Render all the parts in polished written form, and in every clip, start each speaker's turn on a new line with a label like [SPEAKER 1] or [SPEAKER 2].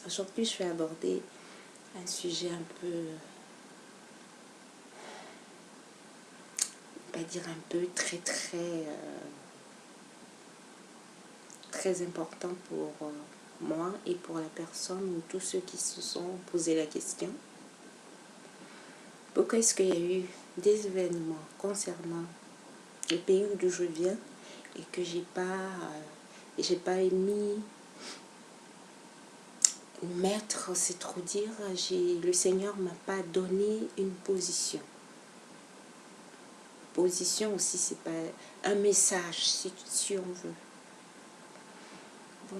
[SPEAKER 1] Aujourd'hui, je vais aborder un sujet un peu, on va dire un peu très important pour moi et pour la personne ou tous ceux qui se sont posé la question. Pourquoi est-ce qu'il y a eu des événements concernant le pays d'où je viens et que j'ai pas émis mettre, c'est trop dire, le Seigneur m'a pas donné une position. Position aussi, c'est pas un message, si on veut. Bon,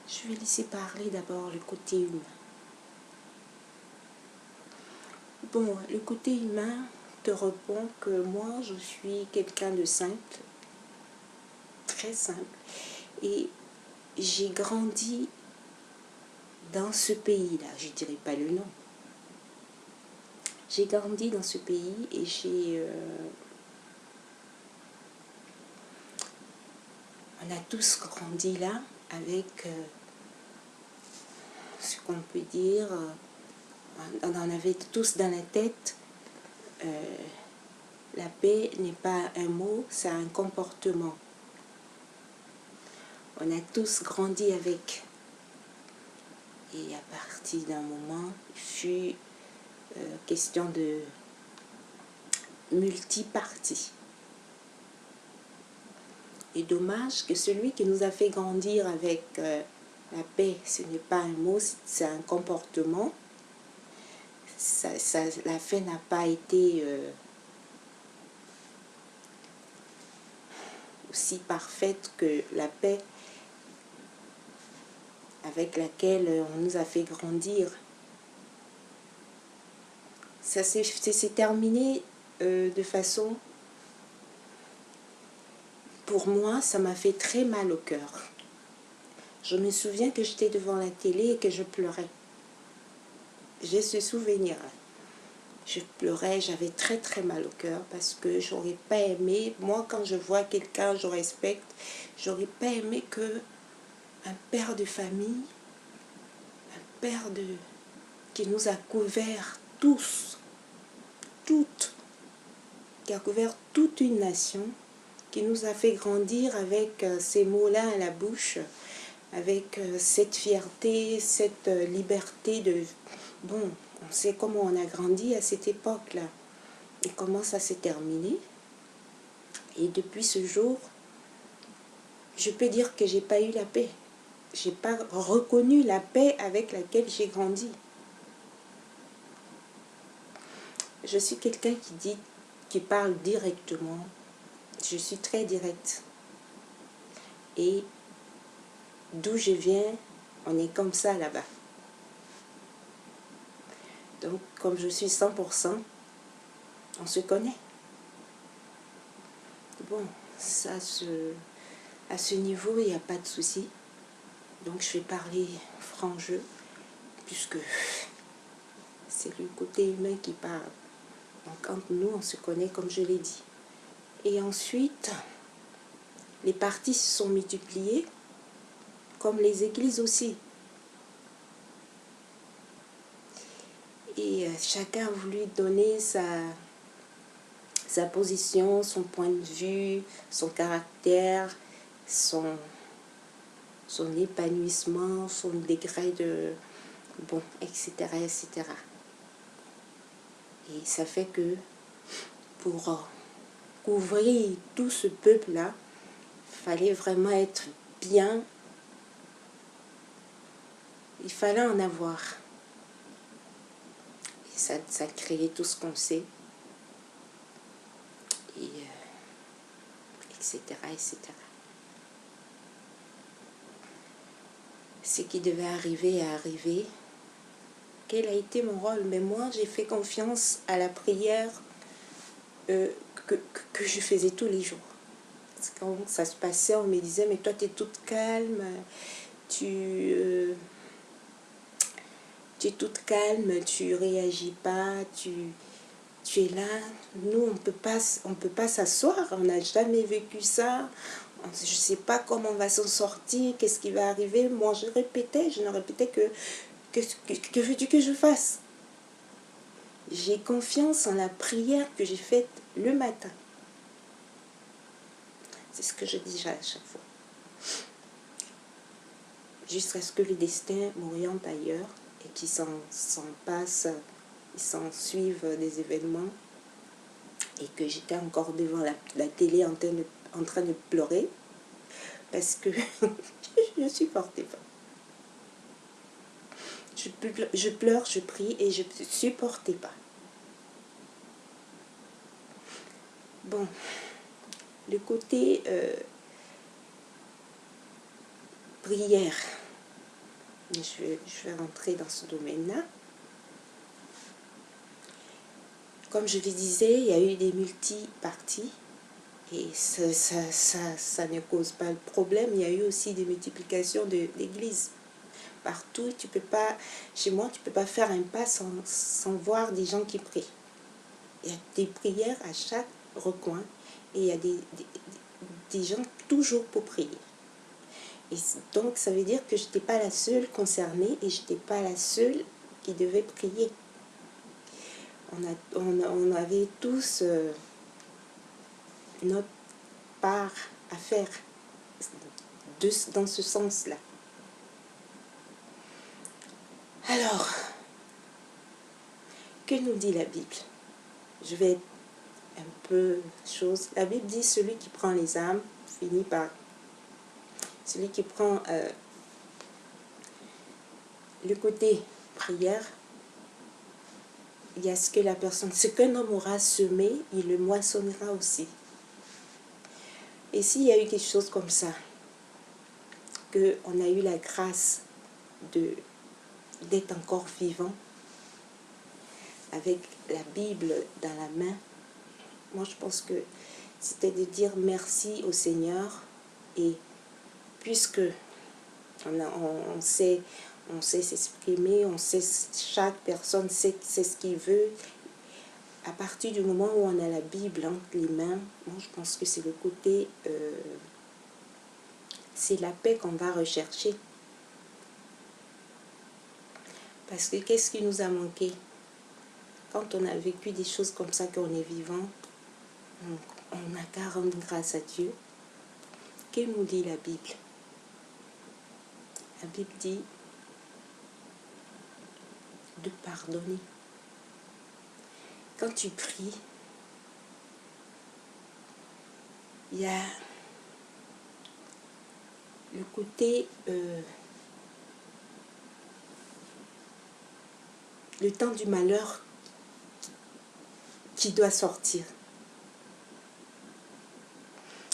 [SPEAKER 1] je vais laisser parler d'abord le côté humain. Bon, le côté humain te répond que moi, je suis quelqu'un de simple, très simple, et j'ai grandi dans ce pays-là, je ne dirais pas le nom. J'ai grandi dans ce pays et on a tous grandi là avec ce qu'on peut dire, on en avait tous dans la tête, la paix n'est pas un mot, c'est un comportement. On a tous grandi avec. Et à partir d'un moment, il fut question de multipartie. Et dommage que celui qui nous a fait grandir avec la paix, ce n'est pas un mot, c'est un comportement. La fin n'a pas été aussi parfaite que la paix avec laquelle on nous a fait grandir. Ça s'est terminé de façon... Pour moi, ça m'a fait très mal au cœur. Je me souviens que j'étais devant la télé et que je pleurais. J'ai ce souvenir-là. Je pleurais, j'avais très mal au cœur parce que j'aurais pas aimé, moi quand je vois quelqu'un, je respecte, j'aurais pas aimé que un père de famille, qui nous a couverts tous, qui a couvert toute une nation, qui nous a fait grandir avec ces mots-là à la bouche, avec cette fierté, cette liberté de... Bon, on sait comment on a grandi à cette époque-là et comment ça s'est terminé. Et depuis ce jour, je peux dire que j'ai pas eu la paix. J'ai pas reconnu la paix avec laquelle j'ai grandi. Je suis quelqu'un qui parle directement. Je suis très directe. Et d'où je viens, on est comme ça là-bas. Donc, comme je suis 100%, on se connaît. Bon, ça, à ce niveau, il n'y a pas de souci. Donc, je vais parler franc jeu, puisque c'est le côté humain qui parle. Donc, entre nous, on se connaît, comme je l'ai dit. Et ensuite, les partis se sont multipliés, comme les églises aussi. Et chacun a voulu donner sa position, son point de vue, son caractère, son épanouissement, son degré de... Bon, etc., etc. Et ça fait que pour couvrir tout ce peuple-là, il fallait vraiment être bien. Il fallait en avoir. Et ça créait tout ce qu'on sait. Et etc., etc. Ce qui devait arriver est arrivé. Quel a été mon rôle? Mais moi, j'ai fait confiance à la prière que je faisais tous les jours. Parce que quand ça se passait, on me disait, mais toi, tu es toute calme, tu es toute calme, tu réagis pas, tu es là. Nous, on peut pas s'asseoir, on n'a jamais vécu ça, Je ne sais pas comment on va s'en sortir, qu'est-ce qui va arriver. Moi, je ne répétais que veux-tu que je fasse? J'ai confiance en la prière que j'ai faite le matin. C'est ce que je dis à chaque fois. Jusqu'à ce que le destin m'oriente ailleurs et qu'il s'en passe, il s'en suive des événements et que j'étais encore devant la télé en train de pleurer parce que je ne supportais pas. Je pleure, je prie et je ne supportais pas. Bon, le côté prière, je vais rentrer dans ce domaine-là. Comme je le disais, il y a eu des multi-parties et ça ne cause pas le problème. Il y a eu aussi des multiplications d'églises. Partout, tu peux pas, chez moi, tu ne peux pas faire un pas sans voir des gens qui prient. Il y a des prières à chaque recoin et il y a des gens toujours pour prier. Et donc, ça veut dire que je n'étais pas la seule concernée et je n'étais pas la seule qui devait prier. On avait tous notre part à faire dans ce sens-là. Alors, que nous dit la Bible? Je vais être un peu chose. La Bible dit celui qui prend les âmes finit par... Celui qui prend le côté prière, il y a ce qu'un homme aura semé, il le moissonnera aussi. Et s'il y a eu quelque chose comme ça, qu'on a eu la grâce d'être encore vivant, avec la Bible dans la main, moi je pense que c'était de dire merci au Seigneur. Et puisque on sait s'exprimer, on sait, chaque personne sait ce qu'il veut, à partir du moment où on a la Bible entre les mains, moi je pense que c'est le côté, c'est la paix qu'on va rechercher. Parce que qu'est-ce qui nous a manqué? Quand on a vécu des choses comme ça, qu'on est vivant, on n'a qu'à rendre grâce à Dieu. Que nous dit la Bible? La Bible dit de pardonner. Quand tu pries, il y a le côté, le temps du malheur qui doit sortir.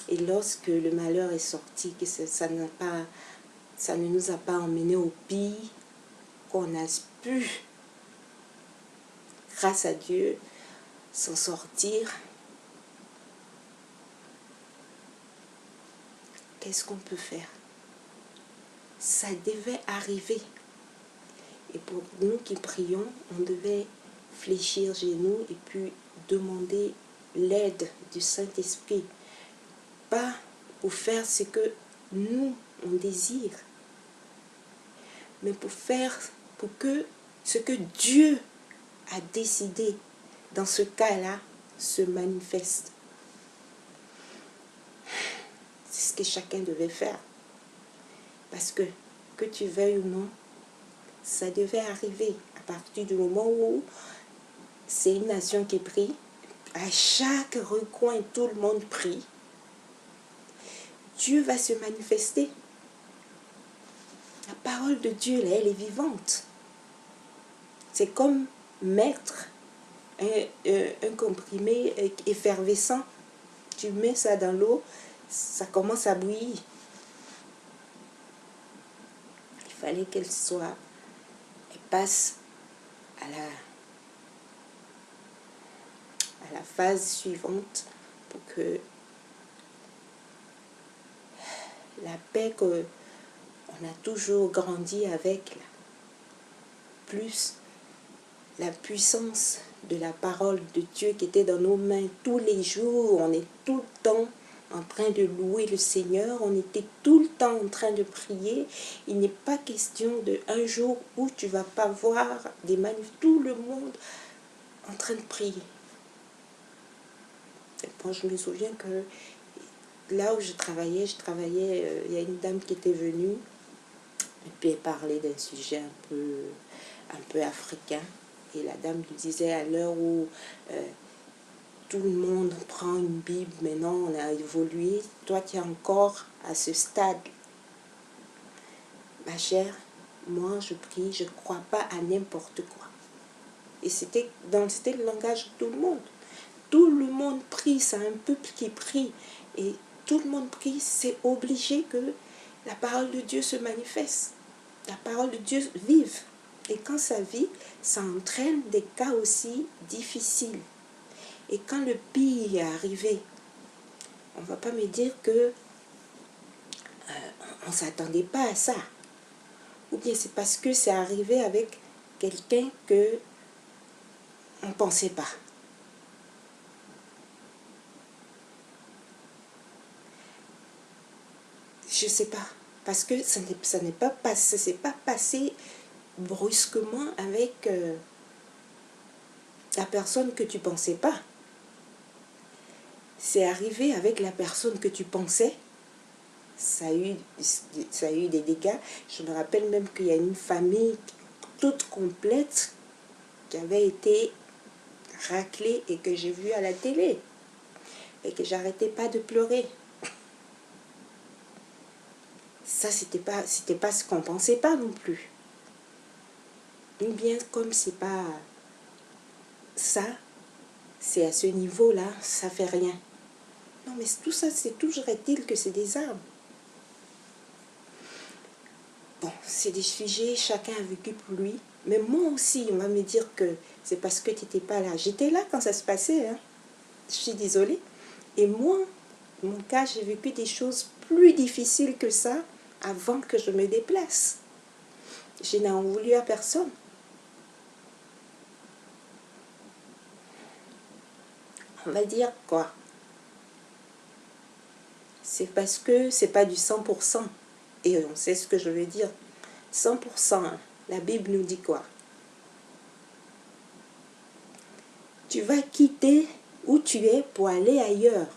[SPEAKER 1] Et lorsque le malheur est sorti, que ça ne nous a pas emmenés au pire, qu'on a pu, grâce à Dieu, s'en sortir, qu'est-ce qu'on peut faire? Ça devait arriver. Et pour nous qui prions, on devait fléchir genoux et puis demander l'aide du Saint-Esprit. Pas pour faire ce que nous, on désire, mais pour que ce que Dieu a décidé dans ce cas-là se manifeste. C'est ce que chacun devait faire. Parce que tu veuilles ou non, ça devait arriver à partir du moment où c'est une nation qui prie. À chaque recoin, tout le monde prie. Dieu va se manifester. La parole de Dieu, là, elle est vivante. C'est comme mettre un comprimé effervescent. Tu mets ça dans l'eau, ça commence à bouillir. Il fallait qu'elle passe à la phase suivante pour que la paix qu'on a toujours grandi avec, plus la puissance de la parole de Dieu qui était dans nos mains tous les jours, on est tout le temps en train de louer le Seigneur, on était tout le temps en train de prier. Il n'est pas question de un jour où tu ne vas pas voir des manifs, tout le monde en train de prier. Et moi, je me souviens que là où je travaillais, il y a une dame qui était venue, et puis elle parlait d'un sujet un peu africain. Et la dame lui disait, à l'heure où tout le monde prend une Bible, maintenant on a évolué, toi tu es encore à ce stade. Ma chère, moi je prie, je ne crois pas à n'importe quoi. Et c'était le langage de tout le monde. Tout le monde prie, c'est un peuple qui prie. Et tout le monde prie, c'est obligé que la parole de Dieu se manifeste. La parole de Dieu vive. Et quand ça vit, ça entraîne des cas aussi difficiles. Et quand le pire est arrivé, on ne va pas me dire que on ne s'attendait pas à ça. Ou bien c'est parce que c'est arrivé avec quelqu'un que on ne pensait pas. Je ne sais pas. Parce que ça n'est pas passé, c'est pas passé brusquement avec la personne que tu ne pensais pas. C'est arrivé avec la personne que tu pensais. Ça a eu des dégâts. Je me rappelle même qu'il y a une famille toute complète qui avait été raclée et que j'ai vue à la télé. Et que j'arrêtais pas de pleurer. Ça, c'était pas ce qu'on pensait pas non plus. Ou bien comme c'est pas ça, c'est à ce niveau-là, ça fait rien. Non, mais tout ça, c'est toujours est-il que c'est des armes. Bon, c'est des sujets, chacun a vécu pour lui. Mais moi aussi, on va me dire que c'est parce que tu n'étais pas là. J'étais là quand ça se passait. Hein. Je suis désolée. Et moi, dans mon cas, j'ai vécu des choses plus difficiles que ça avant que je me déplace. Je n'ai en voulu à personne. On va dire quoi? C'est parce que c'est pas du 100%. Et on sait ce que je veux dire. 100%. La Bible nous dit quoi? Tu vas quitter où tu es pour aller ailleurs.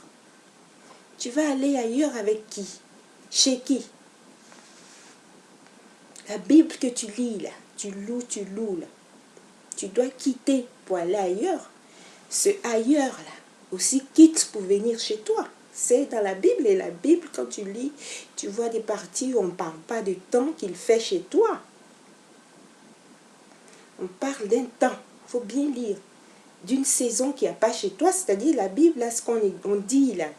[SPEAKER 1] Tu vas aller ailleurs avec qui? Chez qui? La Bible que tu lis là, tu loues là. Tu dois quitter pour aller ailleurs. Ce ailleurs là aussi quitte pour venir chez toi. C'est dans la Bible. Et la Bible, quand tu lis, tu vois des parties où on ne parle pas du temps qu'il fait chez toi. On parle d'un temps. Il faut bien lire. D'une saison qu'il n'y a pas chez toi. C'est-à-dire la Bible, là, ce qu'on dit là.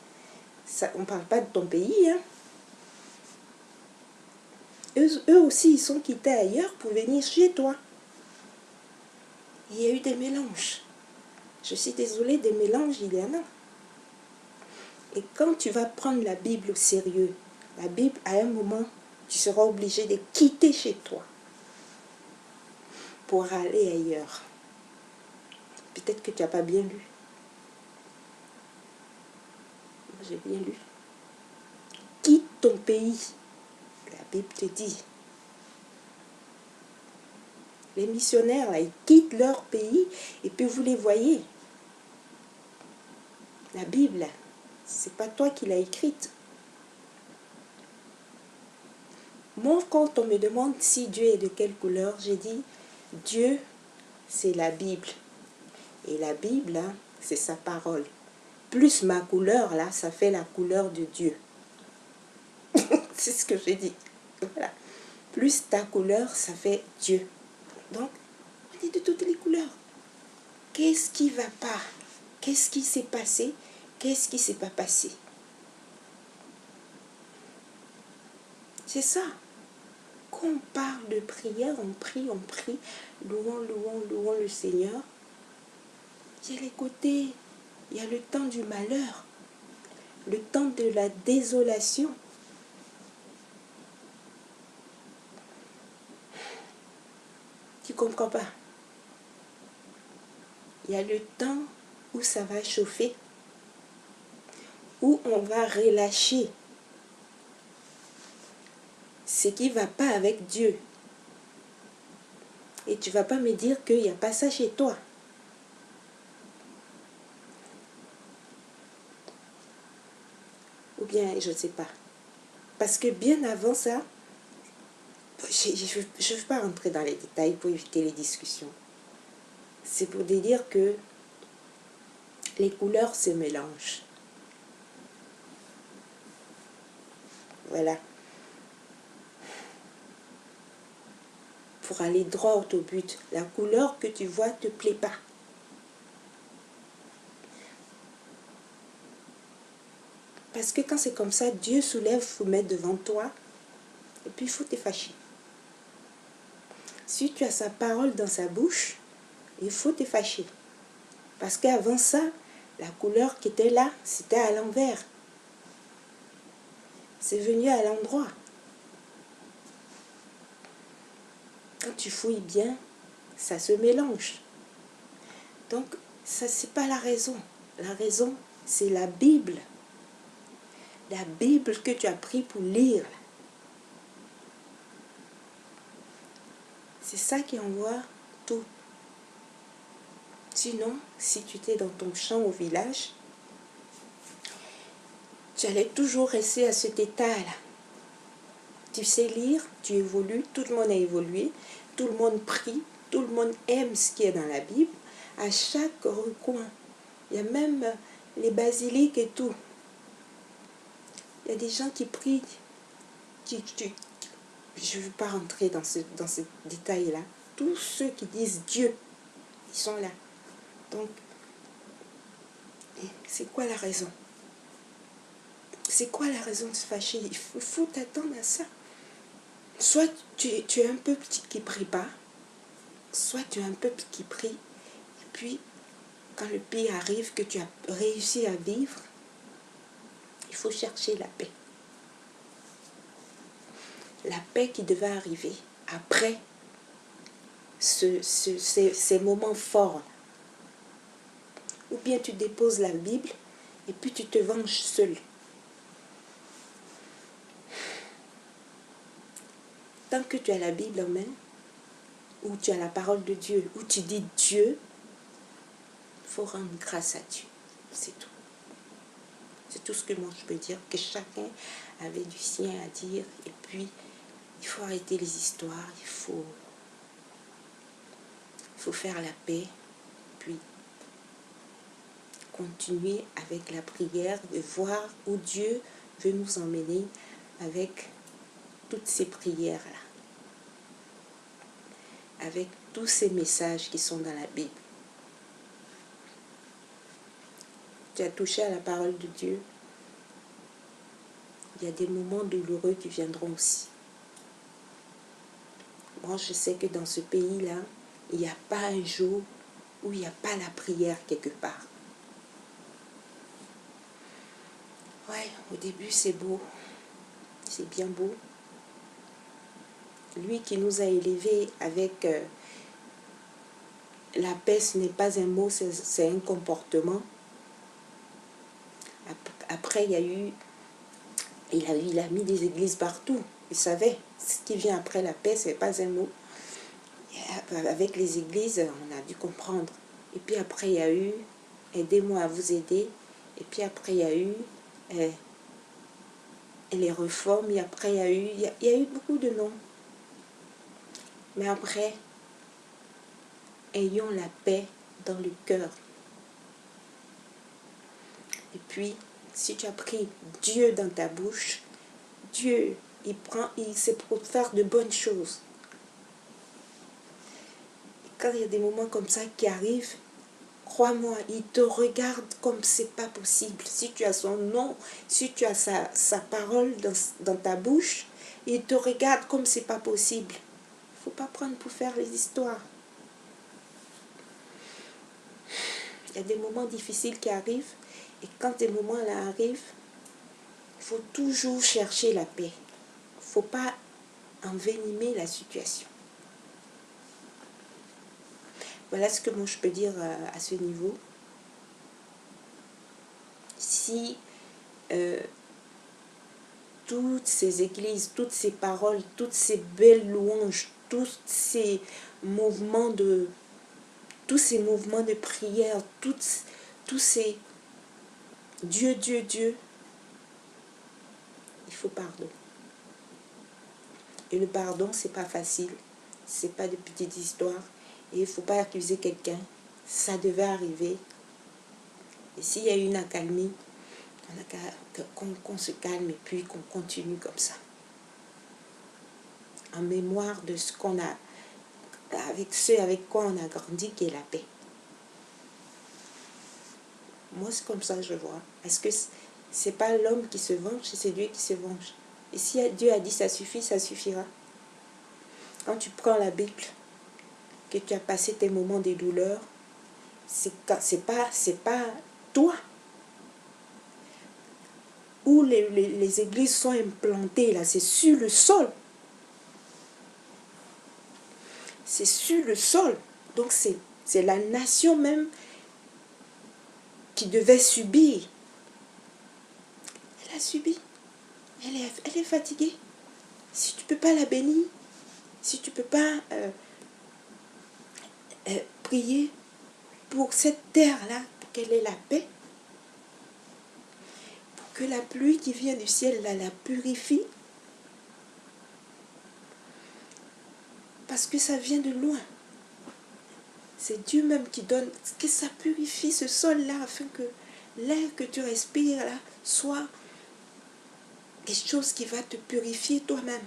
[SPEAKER 1] Ça, on ne parle pas de ton pays. Hein. Eux aussi, ils sont quittés ailleurs pour venir chez toi. Il y a eu des mélanges. Je suis désolée, des mélanges, il y en a. Et quand tu vas prendre la Bible au sérieux, la Bible, à un moment, tu seras obligé de quitter chez toi pour aller ailleurs. Peut-être que tu n'as pas bien lu. J'ai bien lu. Quitte ton pays. La Bible te dit. Les missionnaires, là, ils quittent leur pays et puis vous les voyez. La Bible, c'est pas toi qui l'as écrite. Moi, quand on me demande si Dieu est de quelle couleur, j'ai dit, Dieu, c'est la Bible. Et la Bible, là, c'est sa parole. Plus ma couleur, là, ça fait la couleur de Dieu. C'est ce que j'ai dit. Voilà. Plus ta couleur, ça fait Dieu. Donc, on est de toutes les couleurs. Qu'est-ce qui ne va pas? Qu'est-ce qui s'est passé? Qu'est-ce qui ne s'est pas passé? C'est ça. Quand on parle de prière, on prie, louons le Seigneur. Il y a les côtés, il y a le temps du malheur, le temps de la désolation. Tu ne comprends pas? Il y a le temps où ça va chauffer, où on va relâcher ce qui ne va pas avec Dieu. Et tu ne vas pas me dire qu'il n'y a pas ça chez toi. Ou bien, je ne sais pas. Parce que bien avant ça, je ne veux pas rentrer dans les détails pour éviter les discussions. C'est pour te dire que les couleurs se mélangent. Voilà. Pour aller droit au but, la couleur que tu vois ne te plaît pas. Parce que quand c'est comme ça, Dieu soulève, faut mettre devant toi, et puis il faut te fâcher. Si tu as sa parole dans sa bouche, il faut te fâcher. Parce qu'avant ça, la couleur qui était là, c'était à l'envers. C'est venu à l'endroit. Quand tu fouilles bien, ça se mélange. Donc, ça, c'est pas la raison. La raison, c'est la Bible. La Bible que tu as pris pour lire. C'est ça qui envoie tout. Sinon, si tu étais dans ton champ au village, tu allais toujours rester à cet état-là. Tu sais lire, tu évolues, tout le monde a évolué, tout le monde prie, tout le monde aime ce qui est dans la Bible. À chaque recoin, il y a même les basiliques et tout. Il y a des gens qui prient, je ne veux pas rentrer dans ce détail-là. Tous ceux qui disent Dieu, ils sont là. Donc, c'est quoi la raison? C'est quoi la raison de se fâcher? Il faut t'attendre à ça. Soit tu es un peuple qui ne prie pas, soit tu es un peuple qui prie, et puis quand le pire arrive, que tu as réussi à vivre, il faut chercher la paix. La paix qui devait arriver après ces moments forts. Ou bien tu déposes la Bible et puis tu te venges seul. Tant que tu as la Bible en main, ou tu as la parole de Dieu, ou tu dis Dieu, il faut rendre grâce à Dieu. C'est tout. C'est tout ce que moi je peux dire, que chacun avait du sien à dire. Et puis, il faut arrêter les histoires, il faut faire la paix, puis continuer avec la prière et voir où Dieu veut nous emmener avec toutes ces prières-là, avec tous ces messages qui sont dans la Bible. Tu as touché à la parole de Dieu. Il y a des moments douloureux qui viendront aussi. Moi, je sais que dans ce pays-là, il n'y a pas un jour où il n'y a pas la prière quelque part. Ouais, au début, c'est beau. C'est bien beau. Lui qui nous a élevés avec la paix, ce n'est pas un mot, c'est un comportement. Après, il a mis des églises partout. Il savait, ce qui vient après la paix, ce n'est pas un mot. Avec les églises, on a dû comprendre. Et puis après, il y a eu « Aidez-moi à vous aider ». Et puis après, il y a eu les réformes. Et après, il y a eu beaucoup de noms. Mais après, ayons la paix dans le cœur. Et puis, si tu as pris Dieu dans ta bouche, Dieu, il sait pour faire de bonnes choses. Et quand il y a des moments comme ça qui arrivent, crois-moi, il te regarde comme c'est pas possible. Si tu as son nom, si tu as sa parole dans ta bouche, il te regarde comme c'est pas possible. Il ne faut pas prendre pour faire les histoires. Il y a des moments difficiles qui arrivent. Et quand ces moments-là arrivent, il faut toujours chercher la paix. Il ne faut pas envenimer la situation. Voilà ce que moi je peux dire à ce niveau. Si toutes ces églises, toutes ces paroles, toutes ces belles louanges, tous ces mouvements de prière, tous ces Dieu, Dieu, Dieu, il faut pardon. Et le pardon, c'est pas facile, c'est pas de petites histoires. Et il faut pas accuser quelqu'un, ça devait arriver. Et s'il y a une accalmie, on a qu'à qu'on se calme et puis qu'on continue comme ça. En mémoire de ce qu'on a, avec ceux avec quoi on a grandi, qui est la paix. Moi, c'est comme ça que je vois. Est-ce que c'est pas l'homme qui se venge, c'est Dieu qui se venge? Et si Dieu a dit ça suffit, ça suffira. Quand tu prends la Bible, que tu as passé tes moments de douleur, c'est pas toi. Où les églises sont implantées, là, c'est sur le sol. C'est sur le sol. Donc c'est la nation même qui devait subir. Elle a subi. Elle est fatiguée. Si tu ne peux pas la bénir, si tu ne peux pas prier pour cette terre-là, pour qu'elle ait la paix, pour que la pluie qui vient du ciel là, la purifie, parce que ça vient de loin. C'est Dieu même qui donne, que ça purifie ce sol-là, afin que l'air que tu respires là soit quelque chose qui va te purifier toi-même,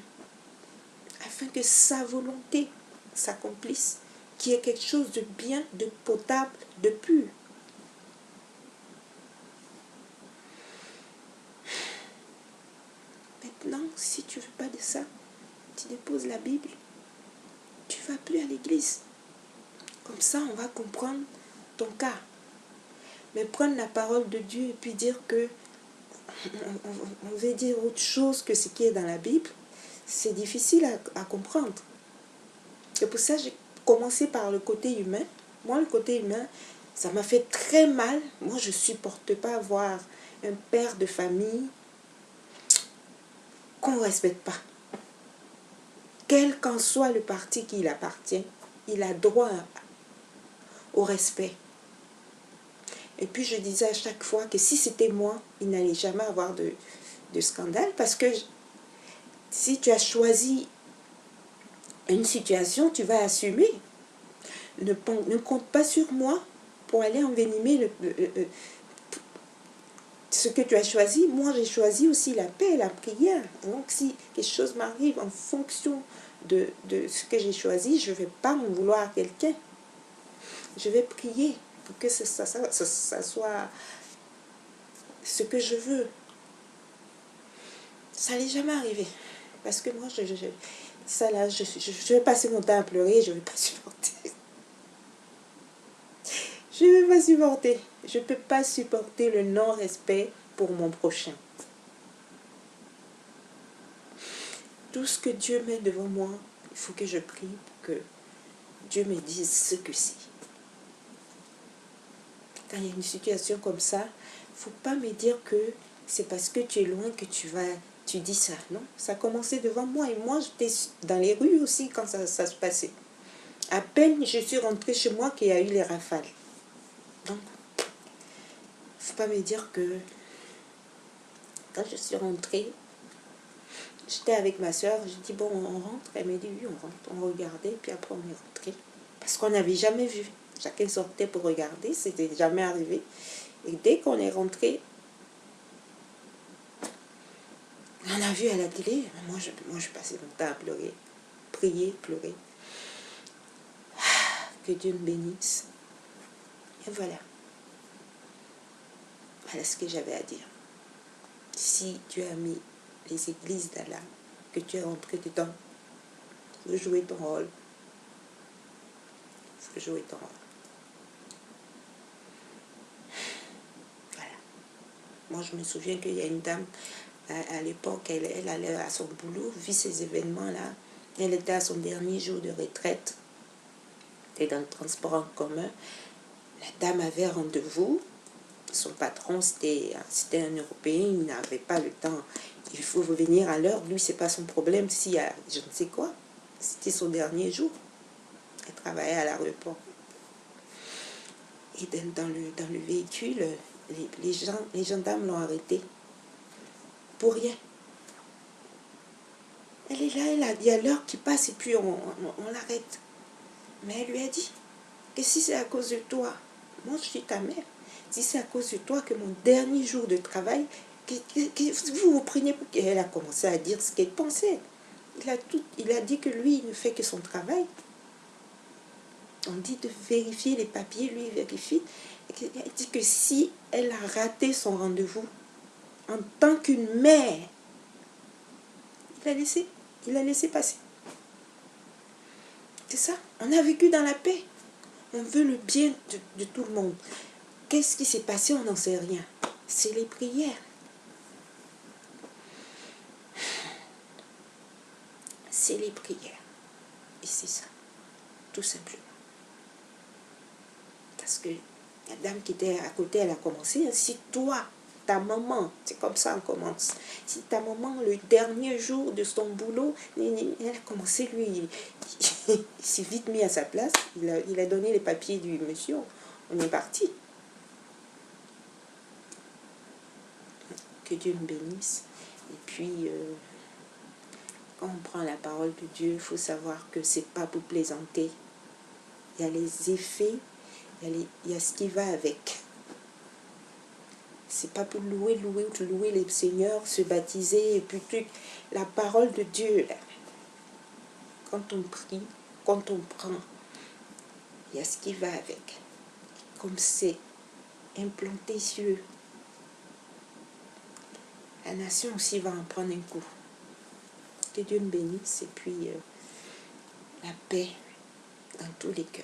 [SPEAKER 1] afin que sa volonté s'accomplisse, qu'il y ait quelque chose de bien, de potable, de pur. Maintenant, si tu ne veux pas de ça, tu déposes la Bible, tu ne vas plus à l'église. Comme ça, on va comprendre ton cas. Mais prendre la parole de Dieu et puis dire que on veut dire autre chose que ce qui est dans la Bible, c'est difficile à comprendre. C'est pour ça que j'ai commencé par le côté humain. Moi, le côté humain, ça m'a fait très mal. Moi, je ne supporte pas voir un père de famille qu'on ne respecte pas. Quel qu'en soit le parti qui appartient, il a droit au respect. Et puis je disais à chaque fois que si c'était moi, il n'allait jamais avoir de scandale, parce que si tu as choisi une situation, tu vas assumer. Ne compte pas sur moi pour aller envenimer ce que tu as choisi. Moi, j'ai choisi aussi la paix, la prière. Donc si quelque chose m'arrive en fonction de ce que j'ai choisi, je ne vais pas m'en vouloir à quelqu'un. Je vais prier pour que ça soit ce que je veux. Ça n'est jamais arrivé. Parce que moi, ça là, je vais passer mon temps à pleurer, je ne vais pas supporter. Je ne vais pas supporter. Je ne peux pas supporter le non-respect pour mon prochain. Tout ce que Dieu met devant moi, il faut que je prie pour que Dieu me dise ce que c'est. Quand il y a une situation comme ça, il ne faut pas me dire que c'est parce que tu es loin que tu dis ça. Non, ça a commencé devant moi. Et moi, j'étais dans les rues aussi quand ça se passait. À peine je suis rentrée chez moi qu'il y a eu les rafales. Donc, il ne faut pas me dire que quand je suis rentrée, j'étais avec ma soeur, j'ai dit bon, on rentre. Elle m'a dit oui, on rentre. On regardait, puis après on est rentré. Parce qu'on n'avait jamais vu. Chacun sortait pour regarder, c'était jamais arrivé. Et dès qu'on est rentré, on a vu à la télé. Moi, je passais mon temps à pleurer, prier, pleurer. Que Dieu me bénisse. Et voilà. Voilà ce que j'avais à dire. Si tu as mis les églises d'Allah, que tu es rentré dedans, il faut jouer ton rôle. Il faut jouer ton rôle. Voilà. Moi, je me souviens qu'il y a une dame, à l'époque, elle allait à son boulot, vit ces événements-là. Elle était à son dernier jour de retraite. Elle était dans le transport en commun. La dame avait rendez-vous Son patron, c'était un Européen, il n'avait pas le temps. Il faut revenir à l'heure. Lui, c'est pas son problème s'il y a je ne sais quoi. C'était son dernier jour. Elle travaillait à l'aéroport. Et dans le véhicule, les gendarmes l'ont arrêté. Pour rien. Elle est là, il y a l'heure qui passe et puis on l'arrête. Mais elle lui a dit que si c'est à cause de toi, moi je suis ta mère, si c'est à cause de toi que mon dernier jour de travail, vous vous prenez pour qu'elle a commencé à dire ce qu'elle pensait. Il a dit que lui, il ne fait que son travail. On dit de vérifier les papiers, lui il vérifie. Il dit que si elle a raté son rendez-vous, en tant qu'une mère, il a laissé passer. C'est ça, on a vécu dans la paix. On veut le bien de tout le monde. Qu'est-ce qui s'est passé? On n'en sait rien. C'est les prières. C'est les prières. Et c'est ça, tout simplement. Parce que la dame qui était à côté, elle a commencé. Si toi, ta maman, c'est comme ça on commence. Si ta maman, le dernier jour de son boulot, elle a commencé, lui, il s'est vite mis à sa place. Il a donné les papiers du monsieur. On est parti. Que Dieu nous bénisse. Et puis, quand on prend la parole de Dieu, il faut savoir que c'est pas pour plaisanter. Il y a les effets, il y a ce qui va avec. C'est pas pour louer le Seigneur, se baptiser, et puis tout. La parole de Dieu, là, quand on prie, quand on prend, il y a ce qui va avec. Comme c'est implanté sur eux, la nation aussi va en prendre un coup. Que Dieu nous bénisse et puis la paix dans tous les cœurs.